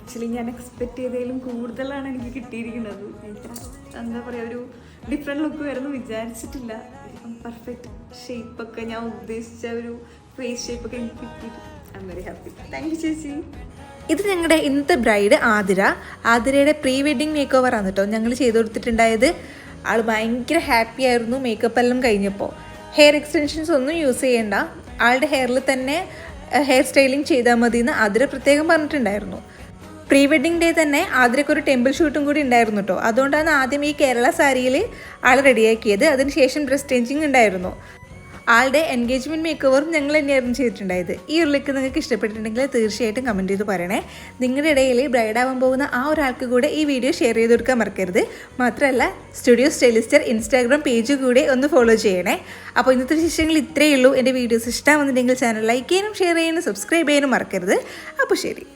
Actually ഞാൻ expect ചെയ്തതിലും കൂടുതലാണ് എനിക്ക് കിട്ടിയിരിക്കുന്നത്. എന്താ പറയുക, ഒരു ഡിഫറെൻറ്റ് ലുക്ക് വരുന്നു വിചാരിച്ചിട്ടില്ല. പെർഫെക്റ്റ് ഷേപ്പൊക്കെ ഞാൻ ഉദ്ദേശിച്ച ഒരു ഫേസ് ഷേപ്പൊക്കെ എനിക്ക് കിട്ടിയിട്ട് I am very happy. Thank you ചേച്ചി. ഇത് ഞങ്ങളുടെ ഇന്നത്തെ ബ്രൈഡ് ആതിരയുടെ പ്രീ വെഡിങ് മേക്ക് ഓവറാണ് കേട്ടോ ഞങ്ങൾ ചെയ്തു കൊടുത്തിട്ടുണ്ടായത്. ആൾ ഭയങ്കര ഹാപ്പി ആയിരുന്നു മേക്കപ്പ് എല്ലാം കഴിഞ്ഞപ്പോൾ. ഹെയർ എക്സ്റ്റൻഷൻസ് ഒന്നും യൂസ് ചെയ്യേണ്ട, ആളുടെ ഹെയറിൽ തന്നെ ഹെയർ സ്റ്റൈലിംഗ് ചെയ്താൽ മതി എന്ന് ആതിര പ്രത്യേകം പറഞ്ഞിട്ടുണ്ടായിരുന്നു. പ്രീ വെഡിങ് ഡേ തന്നെ ആതിരയ്ക്ക് ഒരു ടെമ്പിൾ ഷൂട്ടും കൂടി ഉണ്ടായിരുന്നു കേട്ടോ. അതുകൊണ്ടാണ് ആദ്യം ഈ കേരള സാരിയിൽ ആൾ റെഡിയാക്കിയത്. അതിനുശേഷം ഡ്രസ് ചേഞ്ചിങ് ഉണ്ടായിരുന്നു. ആളുടെ എൻഗേജ്മെൻറ്റ് മേക്ക് ഓവറും ഞങ്ങൾ തന്നെയായിരുന്നു ചെയ്തിട്ടുണ്ടായത്. ഈ ഒരു ലുക്ക് നിങ്ങൾക്ക് ഇഷ്ടപ്പെട്ടിട്ടുണ്ടെങ്കിൽ തീർച്ചയായിട്ടും കമൻറ്റ് ചെയ്ത് പറയണേ. നിങ്ങളുടെ ഇടയിൽ ബ്രൈഡാവാൻ പോകുന്ന ആ ഒരാൾക്ക് കൂടെ ഈ വീഡിയോ ഷെയർ ചെയ്ത് കൊടുക്കാൻ മറക്കരുത്. മാത്രമല്ല സ്റ്റുഡിയോ സ്റ്റൈലിസ്റ്റർ ഇൻസ്റ്റാഗ്രാം പേജ് കൂടെ ഒന്ന് ഫോളോ ചെയ്യണേ. അപ്പോൾ ഇന്നത്തെ വിശേഷങ്ങൾ ഇത്രയേ ഉള്ളൂ. എൻ്റെ വീഡിയോസ് ഇഷ്ടമാവുന്നുണ്ടെങ്കിൽ ചാനൽ ലൈക്ക് ചെയ്യാനും ഷെയർ ചെയ്യാനും സബ്സ്ക്രൈബ് ചെയ്യാനും മറക്കരുത്. അപ്പോൾ ശരി.